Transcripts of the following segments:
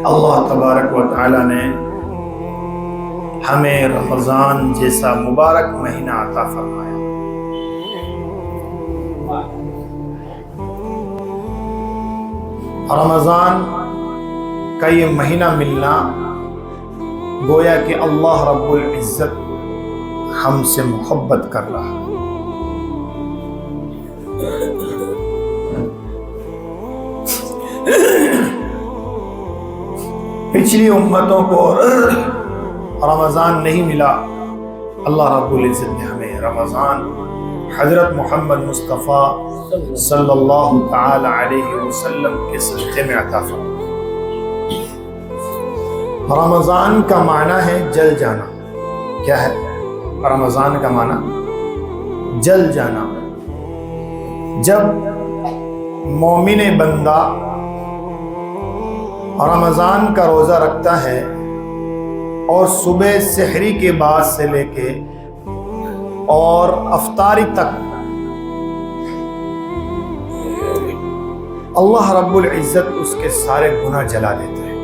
اللہ تبارک و تعالی نے ہمیں رمضان جیسا مبارک مہینہ عطا فرمایا۔ رمضان کا یہ مہینہ ملنا گویا کہ اللہ رب العزت ہم سے محبت کر رہا ہے۔ پچھلی امتوں کو رمضان نہیں ملا، اللہ رب العزت نے ہمیں رمضان حضرت محمد مصطفیٰ صلی اللہ تعالی علیہ وسلم کے صدقے میں عطا فرمایا۔ رمضان کا معنی ہے جل جانا۔ کیا ہے رمضان کا معنی؟ جل جانا۔ جب مومن بندہ رمضان کا روزہ رکھتا ہے اور صبح سحری کے بعد سے لے کے اور افطاری تک اللہ رب العزت اس کے سارے گناہ جلا دیتے ہیں،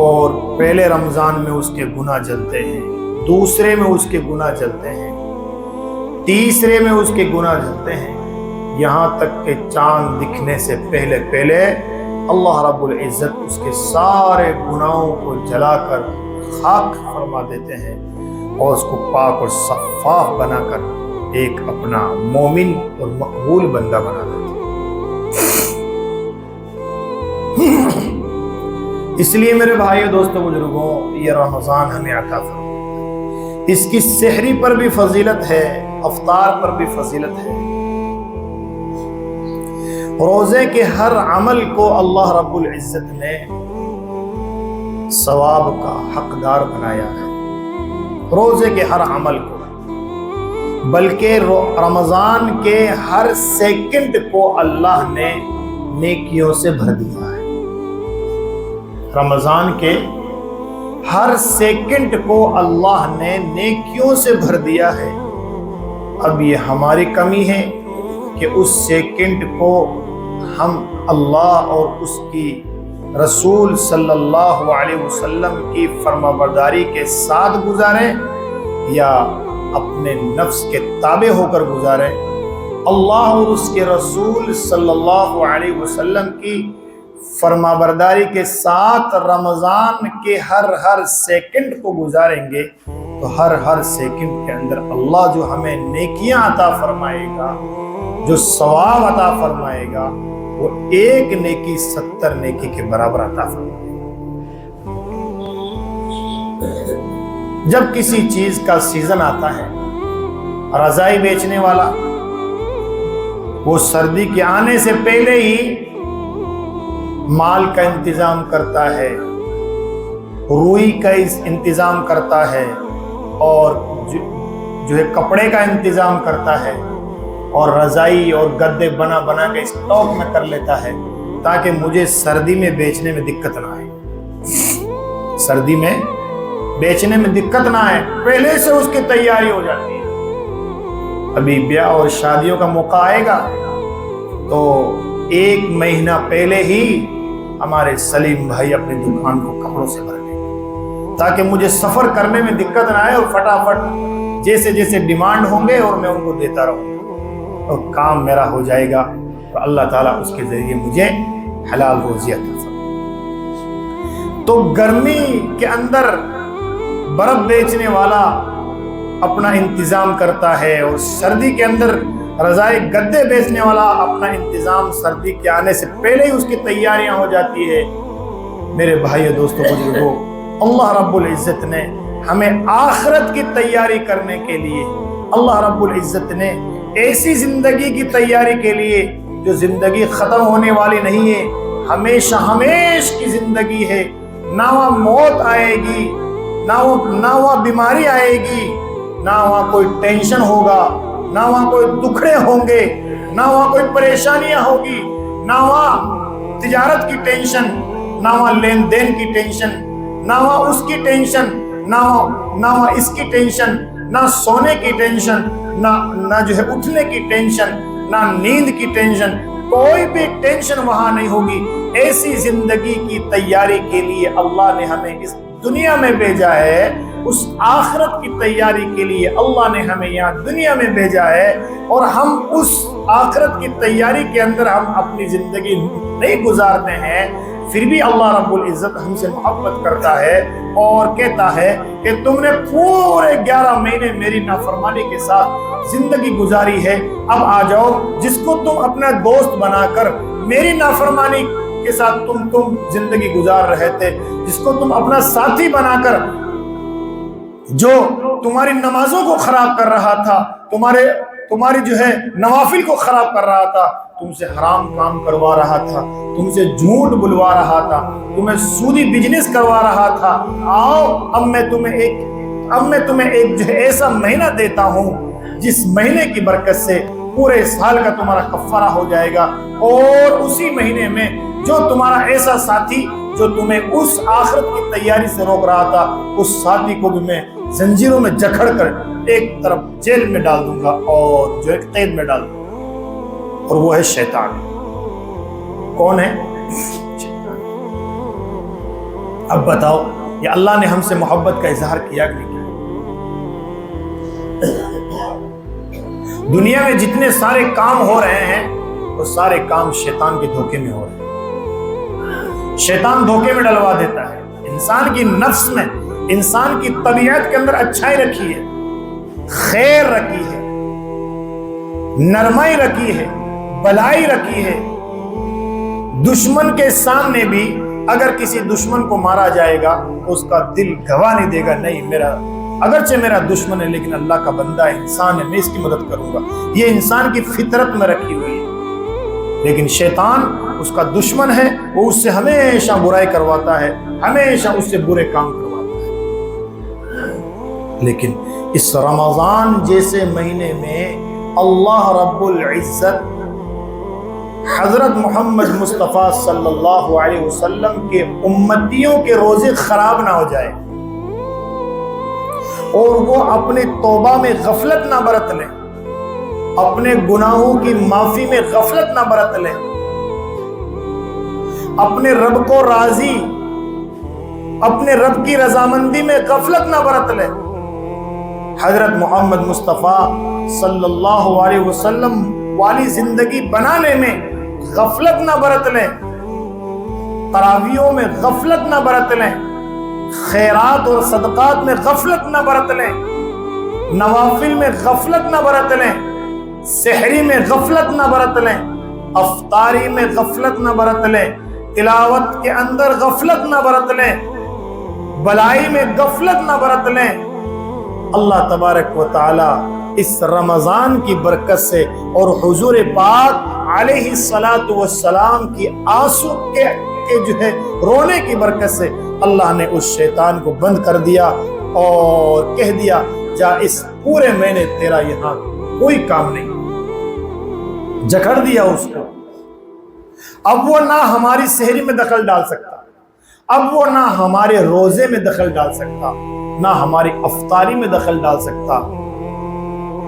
اور پہلے رمضان میں اس کے گناہ جلتے ہیں، دوسرے میں اس کے گناہ جلتے ہیں، تیسرے میں اس کے گناہ جلتے ہیں، یہاں تک کہ چاند دکھنے سے پہلے اللہ رب العزت اس کے سارے گناہوں کو جلا کر خاک فرما دیتے ہیں اور اس کو پاک اور صفاف بنا کر ایک اپنا مومن اور مقبول بندہ بنا دیتے ہیں۔ اس لیے میرے بھائیو دوستو بزرگوں، یہ رمضان ہمیں عطا فرمایا۔ اس کی سحری پر بھی فضیلت ہے، افطار پر بھی فضیلت ہے۔ روزے کے ہر عمل کو اللہ رب العزت نے ثواب کا حقدار بنایا ہے، روزے کے ہر عمل کو، بلکہ رمضان کے ہر سیکنڈ کو اللہ نے نیکیوں سے بھر دیا ہے۔ رمضان کے ہر سیکنڈ کو اللہ نے نیکیوں سے بھر دیا ہے۔ اب یہ ہماری کمی ہے کہ اس سیکنڈ کو ہم اللہ اور اس کی رسول صلی اللہ علیہ وسلم کی فرمانبرداری کے ساتھ گزاریں یا اپنے نفس کے تابع ہو کر گزاریں۔ اللہ اور اس کے رسول صلی اللہ علیہ وسلم کی فرمانبرداری کے ساتھ رمضان کے ہر سیکنڈ کو گزاریں گے تو ہر سیکنڈ کے اندر اللہ جو ہمیں نیکیاں عطا فرمائے گا، جو ثواب عطا فرمائے گا، وہ ایک نیکی 70 نیکی کے برابر عطا فرمائے گا۔ جب کسی چیز کا سیزن آتا ہے، رضائی بیچنے والا وہ سردی کے آنے سے پہلے ہی مال کا انتظام کرتا ہے، روئی کا انتظام کرتا ہے، اور جو ہے کپڑے کا انتظام کرتا ہے، اور رضائی اور گدے بنا کے اسٹاک میں کر لیتا ہے تاکہ مجھے سردی میں بیچنے میں دقت نہ آئے۔ سردی میں بیچنے میں دقت نہ آئے، پہلے سے اس کی تیاری ہو جاتی ہے۔ ابھی بیاہ اور شادیوں کا موقع آئے گا تو 1 مہینہ پہلے ہی ہمارے سلیم بھائی اپنی دکان کو کپڑوں سے بھر لیں تاکہ مجھے سفر کرنے میں دقت نہ آئے، اور فٹافٹ جیسے ڈیمانڈ ہوں گے اور میں ان کو دیتا رہوں گا اور کام میرا ہو جائے گا، تو اللہ تعالیٰ اس کے ذریعے مجھے حلال روزی عطا فرمائے۔ تو گرمی کے اندر برف بیچنے والا اپنا انتظام کرتا ہے، اور سردی کے اندر رضائی گدے بیچنے والا اپنا انتظام سردی کے آنے سے پہلے ہی اس کی تیاریاں ہو جاتی ہے۔ میرے بھائیو دوستو بزرگوں، اللہ رب العزت نے ہمیں آخرت کی تیاری کرنے کے لیے، اللہ رب العزت نے ایسی زندگی کی تیاری کے لیے جو زندگی ختم ہونے والی نہیں ہے، ہمیشہ کی زندگی ہے، نہ وہاں موت آئے گی، نہ وہاں بیماری آئے گی، نہ وہاں کوئی ٹینشن ہوگا، نہ وہاں کوئی دکھڑے ہوں گے، نہ وہاں کوئی پریشانیاں ہوگی، نہ وہاں تجارت کی ٹینشن، نہ وہاں لین دین کی ٹینشن، نہ وہاں اس کی ٹینشن، نہ وہاں اس کی ٹینشن، نہ سونے کی ٹینشن، نہ جو ہے اٹھنے کی ٹینشن، نہ نیند کی ٹینشن، کوئی بھی ٹینشن وہاں نہیں ہوگی۔ ایسی زندگی کی تیاری کے لیے اللہ نے ہمیں اس دنیا میں بھیجا ہے، اس آخرت کی تیاری کے لیے اللہ نے ہمیں یہاں دنیا میں بھیجا ہے، اور ہم اس آخرت کی تیاری کے اندر ہم اپنی زندگی نہیں گزارتے ہیں، پھر بھی اللہ رب العزت ہم سے محبت کرتا ہے اور کہتا ہے کہ تم نے پورے 11 مہینے میری نافرمانی کے ساتھ زندگی گزاری ہے، اب آ جاؤ جس کو تم اپنا دوست بنا کر میری نافرمانی کے ساتھ تم زندگی گزار رہے تھے، جس کو تم اپنا ساتھی بنا کر جو تمہاری نمازوں کو خراب کر رہا تھا، تمہاری جو ہے نوافل کو خراب کر رہا تھا، تم سے حرام کام کروا رہا تھا، تم سے جھوٹ بلوا رہا تھا، تمہیں سودی بزنس کروا رہا تھا، آؤ اب میں تمہیں ایک جو ہے ایسا مہینہ دیتا ہوں جس مہینے کی برکت سے پورے سال کا تمہارا کفارہ ہو جائے گا، اور اسی مہینے میں جو تمہارا ایسا ساتھی جو تمہیں اس آخرت کی تیاری سے روک رہا تھا، اس ساتھی کو بھی میں زنجیروں میں جکڑ کر ایک طرف جیل میں ڈال دوں گا اور جو ایک قید میں ڈال دوں گا، اور وہ ہے شیطان۔ کون ہے؟ اب بتاؤ یہ اللہ نے ہم سے محبت کا اظہار کیا کہ نہیں کیا؟ دنیا میں جتنے سارے کام ہو رہے ہیں وہ سارے کام شیطان کے دھوکے میں ہو رہے ہیں۔ شیطان دھوکے میں ڈلوا دیتا ہے، انسان کی نفس میں، انسان کی طبیعت کے اندر اچھائی رکھی ہے، خیر رکھی ہے، نرمائی رکھی ہے، بلائی رکھی ہے۔ دشمن کے سامنے بھی اگر کسی دشمن کو مارا جائے گا اس کا دل گواہ نہیں دے گا، نہیں اگرچہ میرا دشمن ہے لیکن اللہ کا بندہ ہے، انسان ہے، میں اس کی مدد کروں گا، یہ انسان کی فطرت میں رکھی ہوئی ہے۔ لیکن شیطان اس کا دشمن ہے، وہ اس سے ہمیشہ برائی کرواتا ہے، ہمیشہ اس سے برے کام کرواتا ہے۔ لیکن اس رمضان جیسے مہینے میں اللہ رب العزت حضرت محمد مصطفیٰ صلی اللہ علیہ وسلم کے امتیوں کے روزے خراب نہ ہو جائے اور وہ اپنے توبہ میں غفلت نہ برت لیں، اپنے گناہوں کی معافی میں غفلت نہ برت لیں، اپنے رب کو راضی، اپنے رب کی رضامندی میں غفلت نہ برت لیں، حضرت محمد مصطفیٰ صلی اللہ علیہ وسلم والی زندگی بنانے میں غفلت نہ برت لیں، تراویحوں میں غفلت نہ برت لیں، خیرات اور صدقات میں غفلت نہ برت لیں، نوافل میں غفلت نہ برت لیں، سحری میں غفلت نہ برت لیں، افطاری میں غفلت نہ برت لیں، تلاوت کے اندر غفلت نہ برت لیں، بلائی میں غفلت نہ برت لیں۔ اللہ تبارک و تعالی اس رمضان کی برکت سے اور حضور پاک علیہ الصلاۃ والسلام کی آنسو کے جو ہے رونے کی برکت سے اللہ نے اس شیطان کو بند کر دیا اور کہہ دیا جا اس پورے مہینے تیرا یہاں کوئی کام نہیں، جکڑ دیا اس کو۔ اب وہ نہ ہماری سحری میں دخل ڈال سکتا، اب وہ نہ ہمارے روزے میں دخل ڈال سکتا، نہ ہماری افطاری میں دخل ڈال سکتا۔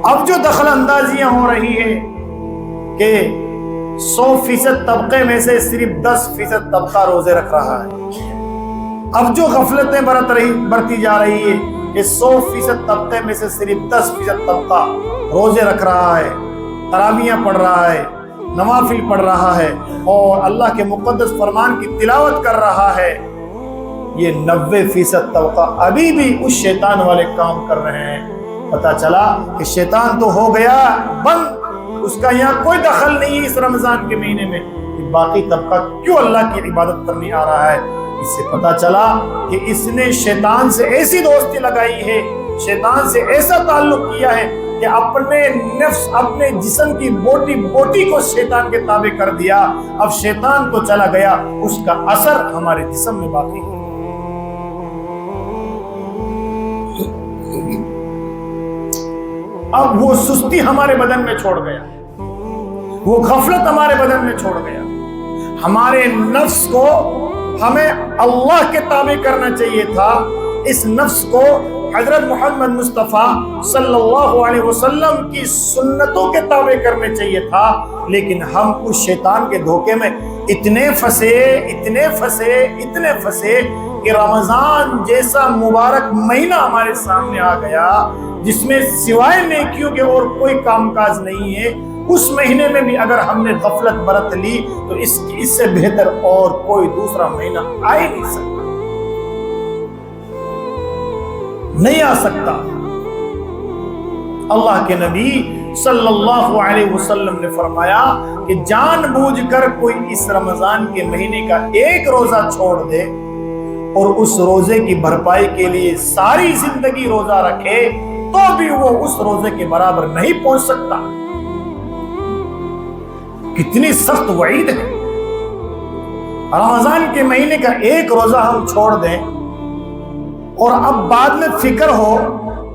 اب جو دخل اندازیاں ہو رہی ہے کہ 100% طبقے میں سے صرف 10% طبقہ روزے رکھ رہا ہے، اب جو غفلتیں برتی جا رہی ہے کہ 100% طبقے میں سے صرف 10% طبقہ روزے رکھ رہا ہے، تراویحاں پڑھ رہا ہے، نوافل پڑھ رہا ہے اور اللہ کے مقدس فرمان کی تلاوت کر رہا ہے، یہ 90% طبقہ ابھی بھی اس شیطان والے کام کر رہے ہیں۔ پتہ چلا کہ شیطان تو ہو گیا بند، اس کا یہاں کوئی دخل نہیں ہے اس رمضان کے مہینے میں، باقی طبقہ کیوں اللہ کی عبادت کرنے آ رہا ہے؟ اس سے پتہ چلا کہ اس نے شیطان سے ایسی دوستی لگائی ہے، شیطان سے ایسا تعلق کیا ہے کہ اپنے نفس، اپنے جسم کی بوٹی کو شیطان کے تابع کر دیا۔ اب شیطان تو چلا گیا، اس کا اثر ہمارے جسم میں باقی ہے۔ اب وہ سستی ہمارے بدن میں چھوڑ گیا، وہ غفلت ہمارے بدن میں چھوڑ گیا۔ ہمارے نفس کو ہمیں اللہ کے تابع کرنا چاہیے تھا، اس نفس کو حضرت محمد مصطفیٰ صلی اللہ علیہ وسلم کی سنتوں کے تابع کرنے چاہیے تھا، لیکن ہم اس شیطان کے دھوکے میں اتنے پھنسے کہ رمضان جیسا مبارک مہینہ ہمارے سامنے آ گیا جس میں سوائے نیکیوں کے اور کوئی کام کاج نہیں ہے، اس مہینے میں بھی اگر ہم نے غفلت برت لی تو اس سے بہتر اور کوئی دوسرا مہینہ آ ہی نہیں سکتا، نہیں آ سکتا۔ اللہ کے نبی صلی اللہ علیہ وسلم نے فرمایا کہ جان بوجھ کر کوئی اس رمضان کے مہینے کا ایک روزہ چھوڑ دے اور اس روزے کی بھرپائی کے لیے ساری زندگی روزہ رکھے تو بھی وہ اس روزے کے برابر نہیں پہنچ سکتا۔ کتنی سخت وعید ہے۔ رمضان کے مہینے کا ایک روزہ ہم چھوڑ دیں اور اب بعد میں فکر ہو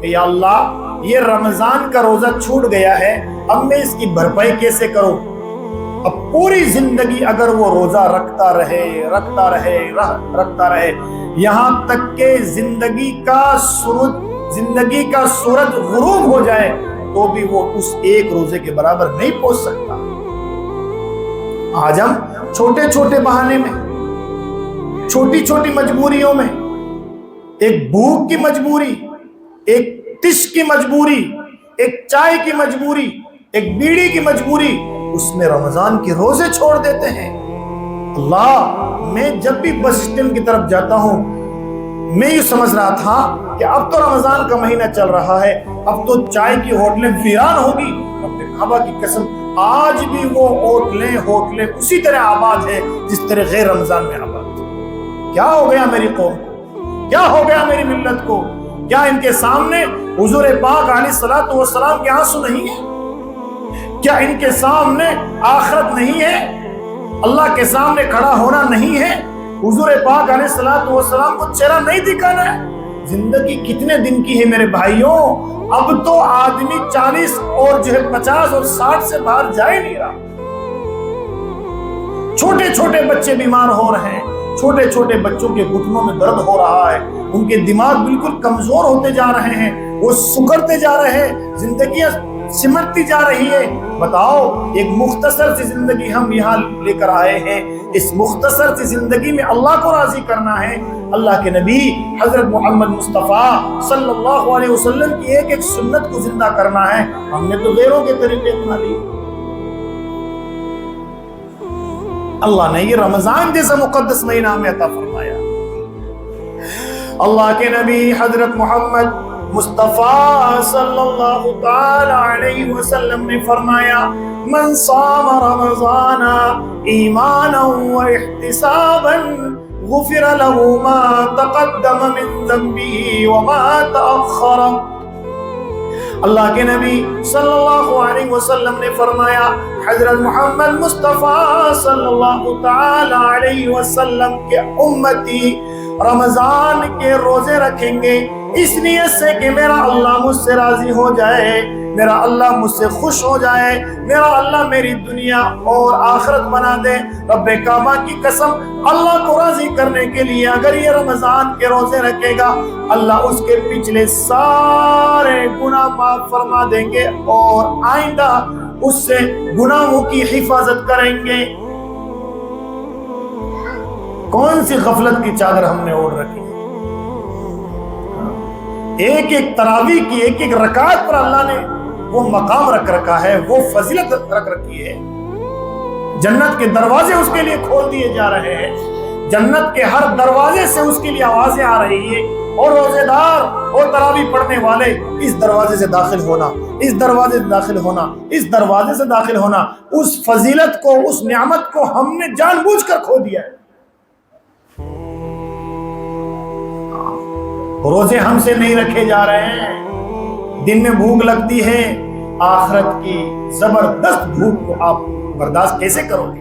کہ یا اللہ یہ رمضان کا روزہ چھوٹ گیا ہے، اب میں اس کی بھرپائی کیسے کروں؟ اب پوری زندگی اگر وہ روزہ رکھتا رہے یہاں تک کہ زندگی کا سورج غروب ہو جائے تو بھی وہ اس ایک روزے کے برابر نہیں پہنچ سکتا۔ آج ہم چھوٹے چھوٹے بہانے میں، چھوٹی چھوٹی مجبوریوں میں، ایک بھوک کی مجبوری، ایک ٹش کی مجبوری، ایک چائے کی مجبوری، ایک بیڑی کی مجبوری، اس میں رمضان کے روزے چھوڑ دیتے ہیں۔ اللہ، میں جب بھی بس اسٹینڈ کی طرف جاتا ہوں میں یہ سمجھ رہا تھا کہ اب تو رمضان کا مہینہ چل رہا ہے، اب تو چائے کی ہوٹلیں ویران ہوگی۔ رب کعبہ کی قسم آج بھی وہ ہوٹلیں اسی طرح آباد ہے جس طرح غیر رمضان میں آباد۔ کیا ہو گیا میری قوم کو؟ کیا ہو گیا میری ملت کو؟ کیا ان کے سامنے حضور پاک علیہ الصلوۃ والسلام کے آنسو نہیں ہے؟ کیا ان کے سامنے آخرت نہیں ہے؟ اللہ کے سامنے کھڑا ہونا نہیں ہے؟ حضور پاک علیہ الصلوۃ والسلام کو چہرہ نہیں دکھانا ہے؟ زندگی کتنے دن کی ہے میرے بھائیوں؟ اب تو آدمی 40 اور 50 اور 60 سے باہر جا ہی نہیں رہا۔ چھوٹے چھوٹے بچے بیمار ہو رہے ہیں، چھوٹے چھوٹے بچوں کے گھٹنوں میں درد ہو رہا ہے، ان کے دماغ بالکل کمزور ہوتے جا رہے ہیں، وہ سکڑتے جا رہے ہیں، زندگیاں سمٹتی جا رہی ہے۔ بتاؤ، ایک مختصر سی زندگی ہم یہاں لے کر آئے ہیں، اس مختصر سی زندگی میں اللہ کو راضی کرنا ہے، اللہ کے نبی حضرت محمد مصطفیٰ صلی اللہ علیہ وسلم کی ایک ایک سنت کو زندہ کرنا ہے۔ ہم نے تو غیروں کے طریقے اپنا لیے۔ اللہ نے یہ رمضان جیسا مقدس مہینہ ہمیں عطا فرمایا۔ اللہ کے نبی حضرت محمد مصطفیٰ صلی اللہ تعالی علیہ وسلم نے فرمایا، من صام رمضان ایمانا و احتسابا غفر له ما تقدم من ذنبه وما تأخر۔ اللہ کے نبی صلی اللہ علیہ وسلم نے فرمایا، حضرت محمد مصطفیٰ صلی اللہ تعالی علیہ وسلم کے امتی رمضان کے روزے رکھیں گے اس نیت سے کہ میرا اللہ مجھ سے راضی ہو جائے، میرا اللہ مجھ سے خوش ہو جائے، میرا اللہ میری دنیا اور آخرت بنا دے۔ رب کعبہ کی قسم، اللہ کو راضی کرنے کے لیے اگر یہ رمضان کے روزے رکھے گا، اللہ اس کے پچھلے سارے گناہ معاف فرما دیں گے اور آئندہ اس سے گناہوں کی حفاظت کریں گے۔ کون سی غفلت کی چادر ہم نے اوڑھ رکھی ہے؟ ایک ایک تراویح کی ایک ایک رکعت پر اللہ نے وہ مقام رکھ رکھا ہے، وہ فضیلت رکھ رکھی ہے۔ جنت کے دروازے اس کے لیے کھول دیے جا رہے ہیں، جنت کے ہر دروازے سے اس کے لیے آوازیں آ رہی ہیں، اور روزے دار اور تراویح پڑھنے والے اس دروازے سے داخل ہونا، اس دروازے سے داخل ہونا، اس دروازے سے داخل ہونا۔ اس فضیلت کو، اس نعمت کو ہم نے جان بوجھ کر کھو دیا ہے۔ روزے ہم سے نہیں رکھے جا رہے ہیں۔ دن میں بھوک لگتی ہے، آخرت کی زبردست بھوک کو آپ برداشت کیسے کرو گے؟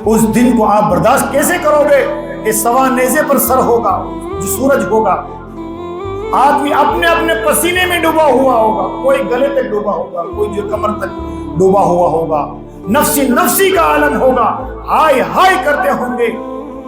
اس دن کو آپ برداشت کیسے کرو گے کہ سوا نیزے پر سر ہوگا، جو سورج ہوگا، آدمی اپنے اپنے پسینے میں ڈوبا ہوا ہوگا، کوئی گلے تک ڈوبا ہوگا، کوئی جو کمر تک ڈوبا ہوا ہوگا، نفسی نفسی کا عالم ہوگا، ہائے ہائے کرتے ہوں گے۔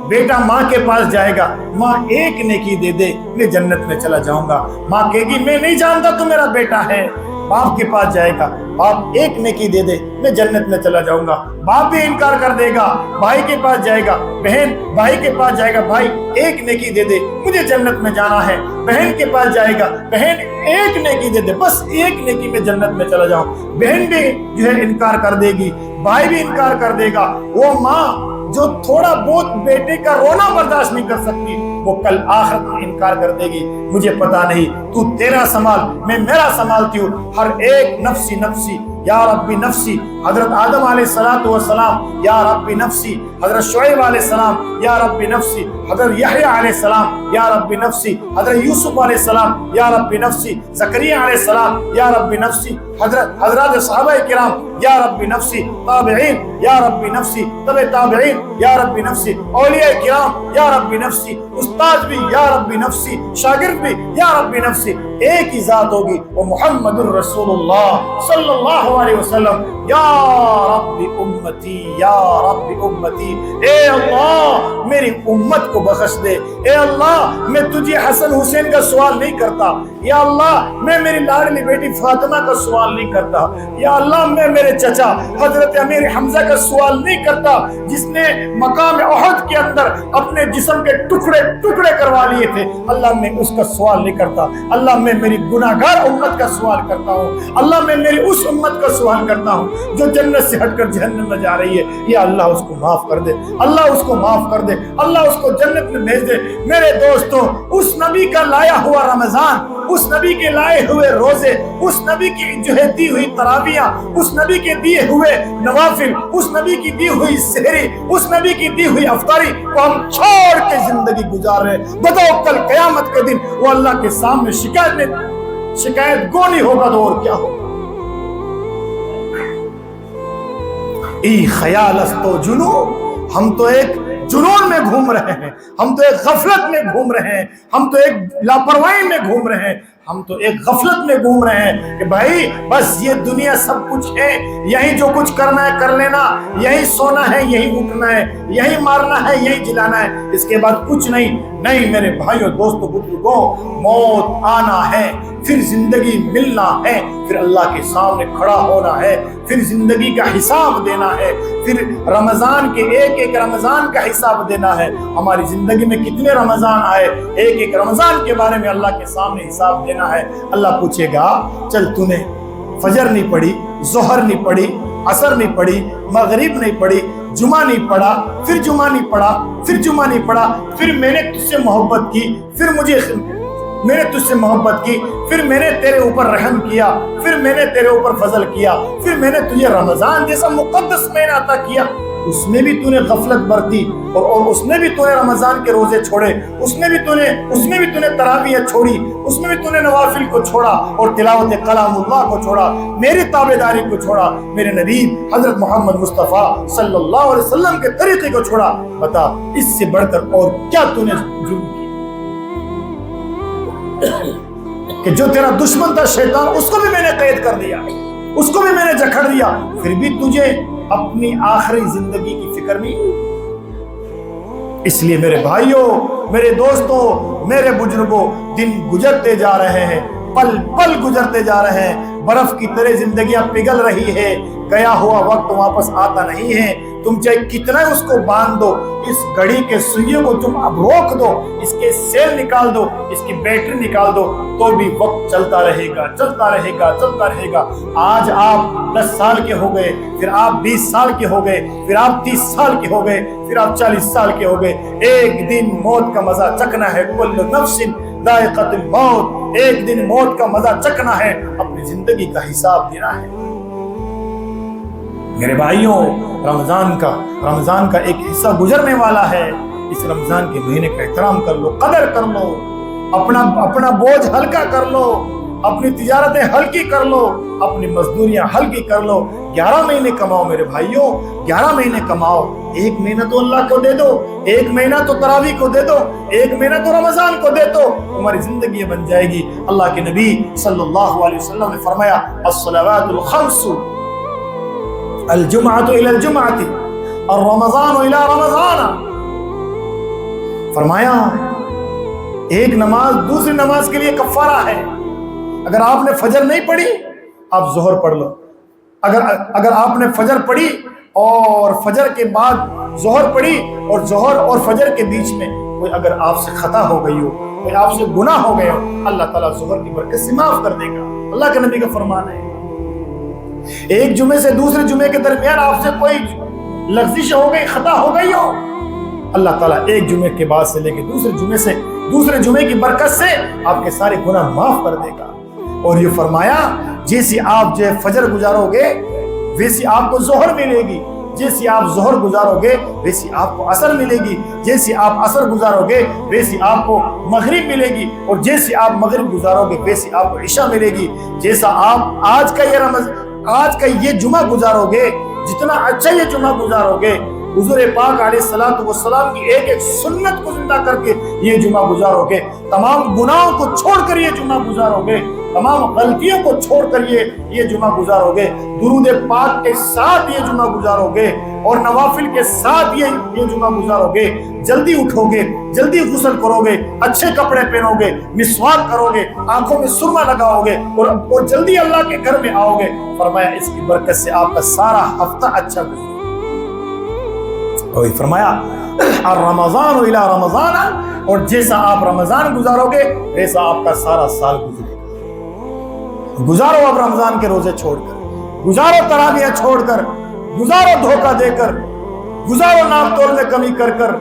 بیٹا ماں کے پاس جائے گا، ماں ایک نیکی دے دے میں جنت میں چلا جاؤں گا، ماں کہے گی میں نہیں جانتا تو میرا بیٹا ہے۔ باپ کے پاس جائے گا، باپ ایک نیکی دے دے میں جنت میں چلا جاؤں گا، باپ بھی انکار کر دے گا۔ بھائی کے پاس جائے گا، بہن بھائی کے پاس جائے گا، بھائی ایک نیکی دے دے مجھے جنت میں جانا ہے۔ بہن کے پاس جائے گا، بہن ایک نیکی دے دے بس ایک نیکی میں جنت میں چلا جاؤں۔ بہن بھی جو ہے انکار کر دے گی، بھائی بھی انکار کر دے گا۔ وہ ماں جو تھوڑا بہت بیٹے کا رونا برداشت نہیں کر سکتی، وہ کل آخرت میں انکار کر دے گی، مجھے پتا نہیں، تو تیرا سنبھال میں میرا سنبھالتی ہوں۔ ہر ایک نفسی نفسی یا ربی نفسی، حضرت آدم علیہ السلام یا ربی نفسی، حضرت شعیب علیہ السلام یا ربی نفسی، حضرت یحییٰ علیہ السلام یا ربی نفسی، حضرت یوسف علیہ السلام یا ربی نفسی، زکریا علیہ السلام یا ربی نفسی، حضرات صحابہ کرام یا ربی نفسی، تابعین یا ربی نفسی، تبع تابعین یا ربی نفسی، اولیاء کرام یا ربی نفسی، استاد بھی یا ربی نفسی، شاگرد بھی یا ربی نفسی۔ ایک ہی ذات ہوگی، وہ محمد الرسول اللہ صلی اللہ علیہ وسلم۔ یا رب امتی یا رب امتی، اے اللہ میری امت کو بخش دے۔ اے اللہ میں تجھے حسن حسین کا سوال نہیں کرتا، یا اللہ میں میری لاڈلی بیٹی فاطمہ کا سوال نہیں کرتا، یا اللہ میں میرے چچا حضرت امیر حمزہ کا سوال نہیں کرتا جس نے مقام احد کے اندر اپنے جسم کے ٹکڑے ٹکڑے کروا لیے تھے، اللہ میں اس کا سوال نہیں کرتا۔ اللہ میں میری گناہگار امت کا سوال کرتا ہوں، اللہ میں میری اس امت کا سوال کرتا ہوں جو جنت سے ہٹ کر جہنم میں جا رہی ہے، یا اللہ اس کو معاف کر دے، اللہ اس کو معاف کر دے، اللہ اس کو جنت میں بھیج دے۔ میرے دوستوں، اس نبی کا لایا ہوا رمضان، اس نبی کے لائے ہوئے روزے، اس نبی کی جو ہے دی ہوئی تراویاں، اس نبی کے دیے ہوئے نوافل، اس نبی کی دی ہوئی سحری، اس نبی کی دی ہوئی افطاری کو ہم چھوڑ کے زندگی گزار رہے ہیں۔ بتاؤ کل قیامت کے دن وہ اللہ کے سامنے شکایت گو نہیں ہوگا تو اور کیا ہوگا؟ ای خیال استو جنو، ہم تو ایک جنون میں گھوم رہے ہیں، ہم تو ایک غفلت میں گھوم رہے ہیں، ہم تو ایک لاپرواہی میں گھوم رہے ہیں، ہم تو ایک غفلت میں گھوم رہے ہیں کہ بھائی بس یہ دنیا سب کچھ ہے، یہی جو کچھ کرنا ہے کر لینا، یہی سونا ہے یہی اٹھنا ہے، یہی مارنا ہے یہی جلانا ہے، اس کے بعد کچھ نہیں۔ نہیں میرے بھائیوں دوستوں بزرگوں، موت آنا ہے، پھر زندگی ملنا ہے، پھر اللہ کے سامنے کھڑا ہونا ہے، پھر زندگی کا حساب دینا ہے، پھر رمضان کے ایک ایک رمضان کا حساب دینا ہے۔ ہماری زندگی میں کتنے رمضان آئے، ایک ایک رمضان کے بارے میں اللہ کے سامنے حساب دینا ہے۔ اللہ پوچھے گا چل تو نے فجر نہیں پڑھی، ظہر نہیں پڑھی، عصر نہیں پڑھی، مغرب نہیں پڑھی، جمعہ نہیں پڑھا، پھر جمعہ نہیں پڑھا، پھر جمعہ نہیں پڑھا، پھر میں نے تجھ سے محبت کی، پھر میں نے تجھ سے محبت کی، پھر میں نے تیرے اوپر رحم کیا، پھر میں نے تیرے اوپر فضل کیا، پھر میں نے تجھے رمضان جیسا مقدس مہینہ عطا کیا، اس میں بھی تو نے غفلت برتی، اور اس میں بھی تو نے رمضان کے روزے چھوڑے، اس میں بھی تو نے تراویح چھوڑی، اس میں بھی تو نے نوافل کو چھوڑا اور تلاوت کلام اللہ کو چھوڑا، میری تابعداری کو چھوڑا، میرے نبی حضرت محمد مصطفیٰ صلی اللہ علیہ وسلم کے طریقے کو چھوڑا۔ بتا اس سے بڑھ کر اور کیا تو نے جرم کیا کہ جو تیرا دشمن تھا شیطان اس کو بھی میں نے قید کر دیا، اس کو بھی میں نے جکڑ دیا، پھر بھی تجھے اپنی آخری زندگی کی فکر نہیں۔ اس لیے میرے بھائیوں، میرے دوستوں، میرے بزرگوں، دن گزرتے جا رہے ہیں، پل پل گزرتے جا رہے ہیں، برف کی طرح زندگیاں پگھل رہی ہے، گیا ہوا وقت واپس آتا نہیں ہے۔ تم چاہے کتنا اس کو باندھ دو، اس گھڑی کے سوئیوں کو تم اب روک دو، اس کے سیل نکال دو، اس کی بیٹری نکال دو، تو بھی وقت چلتا رہے گا، چلتا رہے گا، چلتا رہے گا۔ آج آپ 10 سال کے ہو گئے، پھر آپ 20 سال کے ہو گئے، پھر آپ 30 سال کے ہو گئے، پھر آپ 40 سال کے ہو گئے۔ ایک دن موت کا مزہ چکھنا ہے، کل نفس ذائقۃ الموت، ایک دن موت کا مزہ چکھنا ہے، اپنی زندگی کا حساب دینا ہے۔ میرے بھائیوں، رمضان کا ایک حصہ گزرنے والا ہے، اس رمضان کے مہینے کا احترام کر لو، قدر کر لو، اپنا بوجھ ہلکا کر لو، اپنی تجارتیں ہلکی کر لو، اپنی مزدوریاں ہلکی کر لو۔ 11 مہینے کماؤ میرے بھائیوں، 11 مہینے کماؤ، ایک مہینہ تو اللہ کو دے دو، ایک مہینہ تو تراویح کو دے دو، ایک مہینہ تو رمضان کو دے دو، تمہاری زندگی بن جائے گی۔ اللہ کے نبی صلی اللہ علیہ وسلم نے فرمایا الصلوات الخمس، الجمعة إلى الجمعة، الرمضان إلى رمضان، فرمایا ایک نماز دوسری نماز کے لیے کفارہ ہے. اگر آپ نے فجر نہیں پڑھی آپ ظہر پڑھ لو. اگر آپ نے فجر پڑھی اور فجر کے بعد ظہر پڑھی اور ظہر اور فجر کے بیچ میں کوئی اگر آپ سے خطا ہو گئی ہو, کوئی آپ سے گناہ ہو گیا ہو, اللہ تعالیٰ ظہر کی برکت سے معاف کر دے گا. اللہ کے نبی کا فرمان ہے. ایک جمعے سے دوسرے جمعے کے درمیان آپ سے کوئی لغزش ہو گئی, خطا ہو گئی ہو, اللہ تعالیٰ ایک جمعے کے بعد سے لے کے دوسرے جمعے کی برکت سے آپ کے سارے گناہ معاف کر دے گا. اور یہ فرمایا جیسی آپ جو فجر گزارو گے ویسی آپ کو ظہر ملے گی, جیسی آپ ظہر گزارو گے ویسی آپ کو عصر ملے گی, جیسی آپ عصر گزارو گے ویسی آپ کو مغرب ملے گی, اور جیسی آپ مغرب گزارو گے ویسی آپ کو عشاء ملے گی. جیسا آپ آج کا یہ جمعہ گزارو گے, جتنا اچھا یہ جمعہ گزارو گے, حضور پاک علیہ الصلوۃ والسلام کی ایک ایک سنت کو زندہ کر کے یہ جمعہ گزارو گے, تمام گناہوں کو چھوڑ کر یہ جمعہ گزارو گے, تمام غلطیوں کو چھوڑ کر یہ جمعہ گزارو گے, درود پاک کے ساتھ یہ جمعہ گزارو گے اور نوافل کے ساتھ یہ جمعہ گزارو گے, جلدی اٹھو گے, جلدی غسل کرو گے, اچھے کپڑے پہنو گے, مسواک کرو گے, آنکھوں میں سرما لگاؤ گے اور جلدی اللہ کے گھر میں آؤ گے. فرمایا اس کی برکت سے آپ کا سارا ہفتہ اچھا گزرے. اور فرمایا رمضان الی رمضان, اور جیسا آپ رمضان گزارو گے ویسا آپ کا سارا سال گزرے گا. گزارو اب رمضان کے روزے چھوڑ کر, گزارو تراویح چھوڑ کر, گزارو دھوکہ دے کر, گزارو ناپ تول میں کمی کر کر,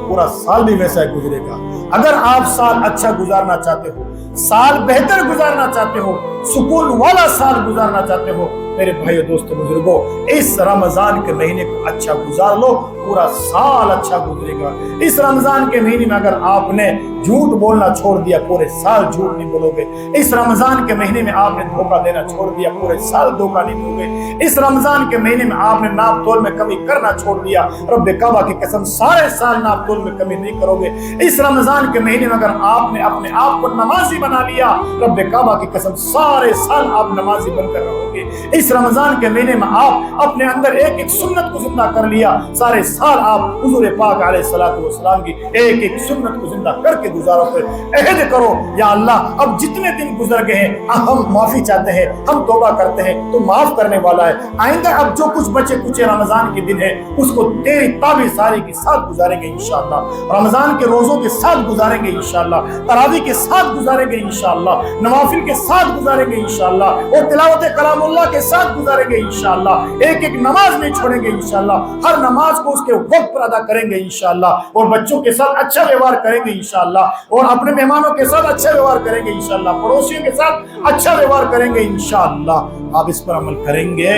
پورا سال بھی ویسا گزرے گا. اگر آپ سال اچھا گزارنا چاہتے ہو, سال بہتر گزارنا چاہتے ہو, سکون والا سال گزارنا چاہتے ہو, میرے بھائیو دوستو بزرگوں, اس رمضان کے مہینے کو اچھا گزار لو, پورا سال اچھا گزرے گا. اس رمضان کے مہینے میں اگر آپ نے جھوٹ بولنا چھوڑ دیا پورے سال جھوٹ نہیں بولو گے. اس رمضان کے مہینے میں آپ نے دھوکہ دینا چھوڑ دیا پورے سال دھوکہ نہیں دو گے. اس رمضان کے مہینے میں آپ نے ناپ تول میں کمی کرنا چھوڑ دیا, رب کعبہ کی قسم سارے سال ناپ تول میں کمی نہیں کرو گے. اس رمضان کے مہینے میں اگر آپ نے اپنے آپ کو نمازی بنا لیا, رب کعبہ کی قسم سارے سال آپ نمازی بن کر رہو گے. اس رمضان کے مہینے میں آپ اپنے اندر ایک ایک سنت کو زندہ کر لیا, سارے سال آپ حضور پاک علیہ الصلوۃ والسلام کی ایک ایک سنت کو زندہ کر کے گزارو. پھر عہد کرو یا اللہ اب جتنے دن گزر گئے ہیں ہم معافی چاہتے ہیں, ہم توبہ کرتے ہیں, تو معاف کرنے والا ہے. آئندہ اب جو کچھ بچے کچھ رمضان کے دن ہے اس کو تیری تابع ساری کے ساتھ گزاریں گے انشاءاللہ, رمضان کے روزوں کے ساتھ گزاریں گے انشاءاللہ, تراویح کے ساتھ گزاریں گے انشاءاللہ, نوافل کے ساتھ گزاریں گے انشاءاللہ, اور تلاوت کلام اللہ کے ساتھ گزاریں گے انشاءاللہ. ایک ایک نماز نہیں چھوڑیں گے انشاءاللہ, ہر نماز کو اس کے وقت پر ادا کریں گے انشاءاللہ, اور بچوں کے ساتھ اچھا ویوہار کریں گے انشاءاللہ, اور اپنے مہمانوں کے ساتھ اچھا ویوہار کریں گے انشاءاللہ, پڑوسیوں کے ساتھ اچھا ویوہار کریں گے انشاءاللہ. آپ اس پر عمل کریں گے.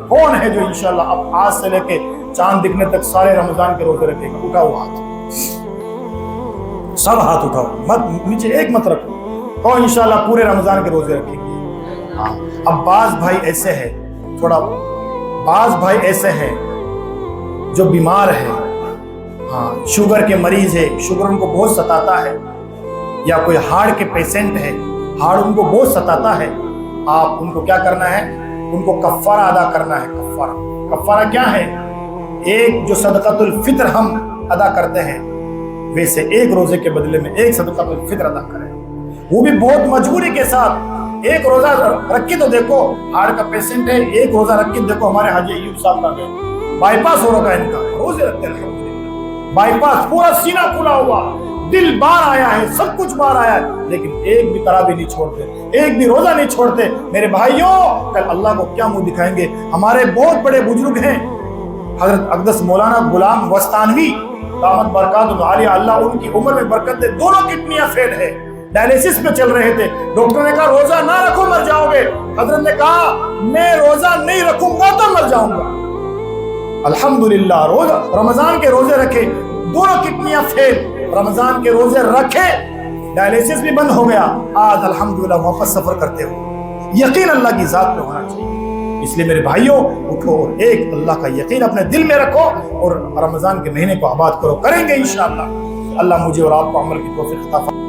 کون ہے جو انشاءاللہ اب آج سے لے کے چاند دکھنے تک سارے رمضان کے روزے رکھے گا؟ اٹھاؤ ہاتھ, سب ہاتھ اٹھاؤ, مت نیچے ایک مت رکھو. کون انشاءاللہ پورے رمضان کے روزے رکھیں گے؟ ہاں. اب بعض بھائی ایسے ہیں, بعض بھائی ایسے ہیں جو بیمار ہیں, ہاں شوگر کے مریض ہے, شوگر ان کو بہت ستاتا ہے, یا کوئی ہارٹ کے پیشنٹ ہے, ہارٹ ان کو بہت ستاتا ہے. آپ ان کو کیا کرنا ہے؟ ان کو کفارہ ادا کرنا ہے. کفارہ کیا ہے؟ ایک جو صدقۃ الفطر ہم ادا کرتے ہیں ویسے ایک روزے کے بدلے میں ایک صدقۃ الفطر ادا کریں, وہ بھی بہت مجبوری کے ساتھ. ایک روزہ رکھ کے تو دیکھو, ہارٹ کا پیشنٹ ہے, ایک روزہ رکھ کے دیکھو. ہمارے حاجی ایوب صاحب کا بائی پاس ہو رہا ہے, ان کا روزے رکھتے ہیں بائی پاس, پورا سینہ کھلا ہوا, دل باہر آیا ہے, سب کچھ باہر آیا ہے, لیکن ایک بھی تراویح نہیں چھوڑتے, ایک بھی روزہ نہیں چھوڑتے. میرے بھائیوں کل اللہ کو کیا منہ دکھائیں گے؟ ہمارے بہت بڑے بزرگ ہیں, حضرت اقدس مولانا غلام وستانوی دامت برکاتہ عالیہ, اللہ ان کی عمر میں برکت دے, دونوں کڈنیاں فیل ہے, ڈائلیسس پہ چل رہے تھے. ڈاکٹر نے کہا روزہ نہ رکھو مر جاؤ گے. حضرت نے کہا میں روزہ نہیں رکھوں گا تو مر جاؤں گا. الحمدللہ روزہ رمضان کے روزے رکھے, دونوں کڈنیاں فیل, رمضان کے روزے رکھے, ڈائلیسس بھی بند ہو گیا, آج الحمدللہ واپس سفر کرتے ہو. یقین اللہ کی ذات میں ہونا چاہیے. اس لیے میرے بھائیوں اٹھو اور ایک اللہ کا یقین اپنے دل میں رکھو اور رمضان کے مہینے کو آباد کرو. کریں گے انشاءاللہ. اللہ مجھے اور آپ کو عمل کی توفیق عطا فرمائے.